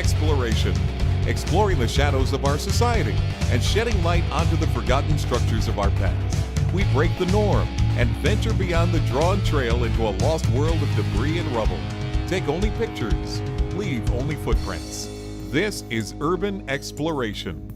exploration, exploring the shadows of our society and shedding light onto the forgotten structures of our past. We break the norm and venture beyond the drawn trail into a lost world of debris and rubble. Take only pictures, leave only footprints. This is Urban Exploration.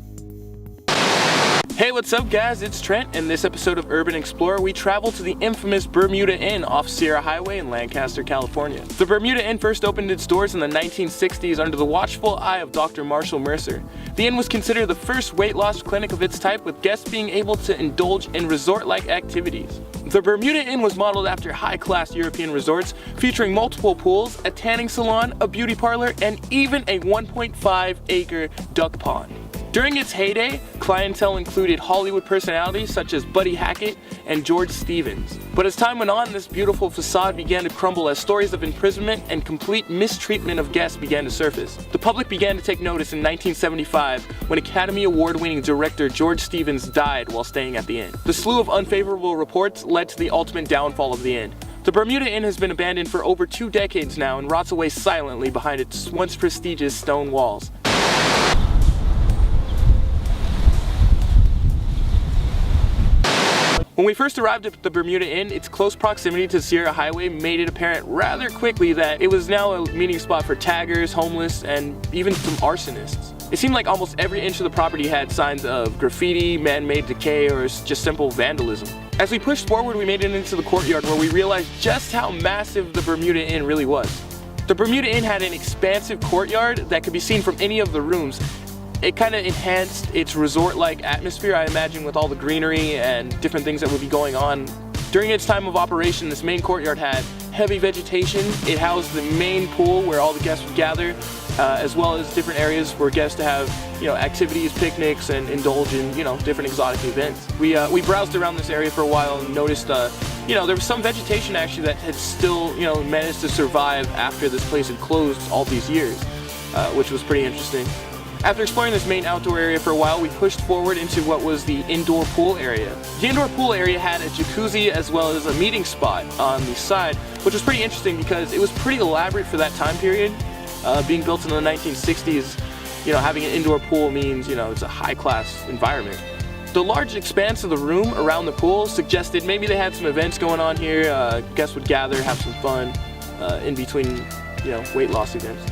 Hey, what's up guys? It's Trent. In this episode of Urban Explorer, we travel to the infamous Bermuda Inn off Sierra Highway in Lancaster, California. The Bermuda Inn first opened its doors in the 1960s under the watchful eye of Dr. Marshall Mercer. The inn was considered the first weight loss clinic of its type, with guests being able to indulge in resort-like activities. The Bermuda Inn was modeled after high-class European resorts, featuring multiple pools, a tanning salon, a beauty parlor, and even a 1.5-acre duck pond. During its heyday, clientele included Hollywood personalities such as Buddy Hackett and George Stevens. But as time went on, this beautiful facade began to crumble as stories of imprisonment and complete mistreatment of guests began to surface. The public began to take notice in 1975 when Academy Award-winning director George Stevens died while staying at the inn. The slew of unfavorable reports led to the ultimate downfall of the inn. The Bermuda Inn has been abandoned for over 2 decades now and rots away silently behind its once prestigious stone walls. When we first arrived at the Bermuda Inn, its close proximity to Sierra Highway made it apparent rather quickly that it was now a meeting spot for taggers, homeless, and even some arsonists. It seemed like almost every inch of the property had signs of graffiti, man-made decay, or just simple vandalism. As we pushed forward, we made it into the courtyard where we realized just how massive the Bermuda Inn really was. The Bermuda Inn had an expansive courtyard that could be seen from any of the rooms. It kind of enhanced its resort-like atmosphere, I imagine, with all the greenery and different things that would be going on. During its time of operation, this main courtyard had heavy vegetation. It housed the main pool where all the guests would gather, as well as different areas for guests to have, activities, picnics, and indulge in, different exotic events. We browsed around this area for a while and noticed, there was some vegetation actually that had still, managed to survive after this place had closed all these years, which was pretty interesting. After exploring this main outdoor area for a while, we pushed forward into what was the indoor pool area. The indoor pool area had a jacuzzi as well as a meeting spot on the side, which was pretty interesting because it was pretty elaborate for that time period. Being built in the 1960s, having an indoor pool means, it's a high-class environment. The large expanse of the room around the pool suggested maybe they had some events going on here. Guests would gather, have some fun in between, weight loss events.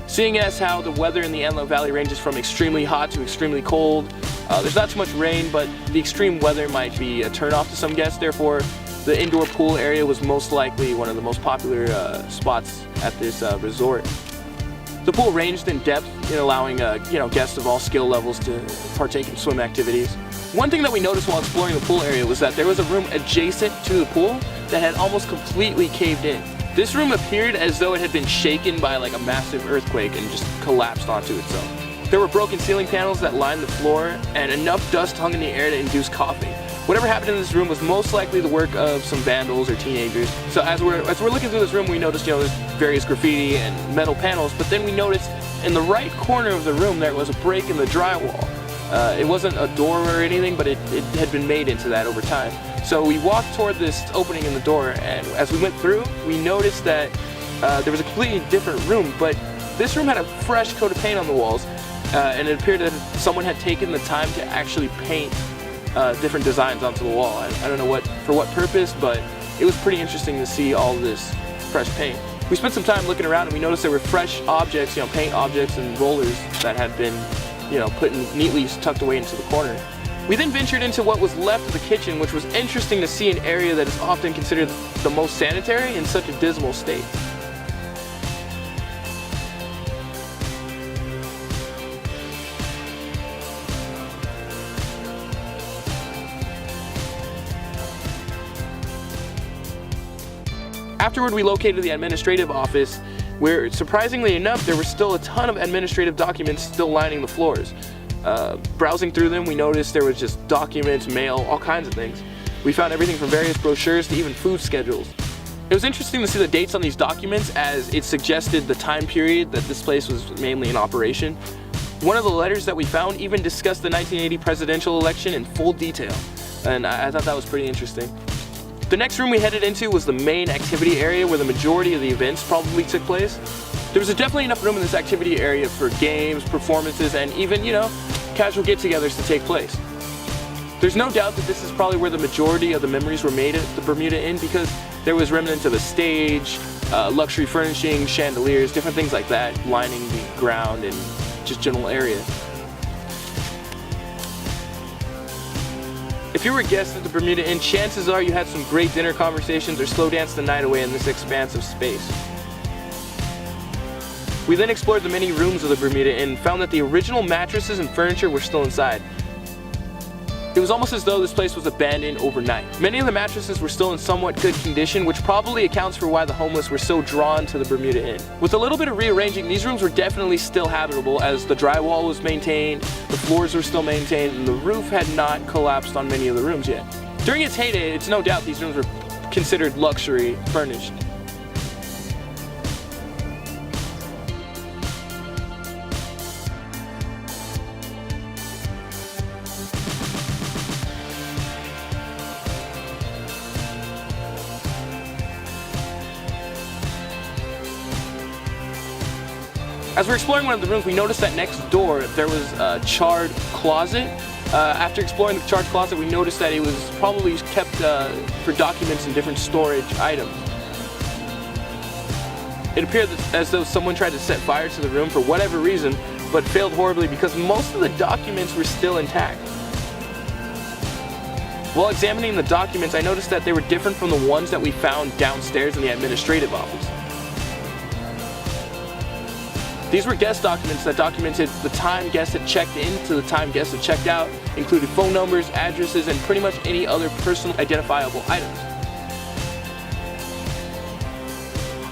Seeing as how the weather in the Antelope Valley ranges from extremely hot to extremely cold, there's not too much rain, but the extreme weather might be a turnoff to some guests. Therefore, the indoor pool area was most likely one of the most popular spots at this resort. The pool ranged in depth in allowing guests of all skill levels to partake in swim activities. One thing that we noticed while exploring the pool area was that there was a room adjacent to the pool that had almost completely caved in. This room appeared as though it had been shaken by like a massive earthquake and just collapsed onto itself. There were broken ceiling panels that lined the floor, and enough dust hung in the air to induce coughing. Whatever happened in this room was most likely the work of some vandals or teenagers. So as we're looking through this room, we noticed there's various graffiti and metal panels, but then we noticed in the right corner of the room there was a break in the drywall. It wasn't a door or anything, but it had been made into that over time. So we walked toward this opening in the door, and as we went through, we noticed that there was a completely different room, but this room had a fresh coat of paint on the walls, and it appeared that someone had taken the time to actually paint different designs onto the wall. I don't know for what purpose, but it was pretty interesting to see all this fresh paint. We spent some time looking around, and we noticed there were fresh objects, paint objects and rollers that had been, put neatly tucked away into the corner. We then ventured into what was left of the kitchen, which was interesting to see an area that is often considered the most sanitary in such a dismal state. Afterward, we located the administrative office, where surprisingly enough, there were still a ton of administrative documents still lining the floors. Browsing through them, we noticed there was just documents, mail, all kinds of things. We found everything from various brochures to even food schedules. It was interesting to see the dates on these documents, as it suggested the time period that this place was mainly in operation. One of the letters that we found even discussed the 1980 presidential election in full detail, and I thought that was pretty interesting. The next room we headed into was the main activity area where the majority of the events probably took place. There was definitely enough room in this activity area for games, performances, and even, you know, casual get-togethers to take place. There's no doubt that this is probably where the majority of the memories were made at the Bermuda Inn, because there was remnants of a stage, luxury furnishing, chandeliers, different things like that lining the ground and just general area. If you were a guest at the Bermuda Inn, chances are you had some great dinner conversations or slow danced the night away in this expansive space. We then explored the many rooms of the Bermuda Inn and found that the original mattresses and furniture were still inside. It was almost as though this place was abandoned overnight. Many of the mattresses were still in somewhat good condition, which probably accounts for why the homeless were so drawn to the Bermuda Inn. With a little bit of rearranging, these rooms were definitely still habitable, as the drywall was maintained, the floors were still maintained, and the roof had not collapsed on many of the rooms yet. During its heyday, it's no doubt these rooms were considered luxury furnished. As we're exploring one of the rooms, we noticed that next door there was a charred closet. After exploring the charred closet, we noticed that it was probably kept for documents and different storage items. It appeared as though someone tried to set fire to the room for whatever reason, but failed horribly because most of the documents were still intact. While examining the documents, I noticed that they were different from the ones that we found downstairs in the administrative office. These were guest documents that documented the time guests had checked in to the time guests had checked out, included phone numbers, addresses, and pretty much any other personal identifiable items.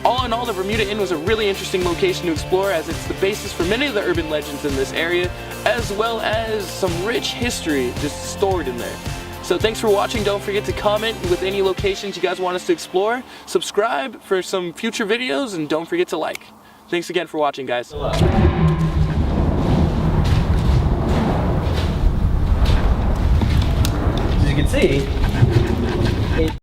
All in all, the Bermuda Inn was a really interesting location to explore, as it's the basis for many of the urban legends in this area, as well as some rich history just stored in there. So thanks for watching. Don't forget to comment with any locations you guys want us to explore, subscribe for some future videos, and don't forget to like. Thanks again for watching, guys. As you can see,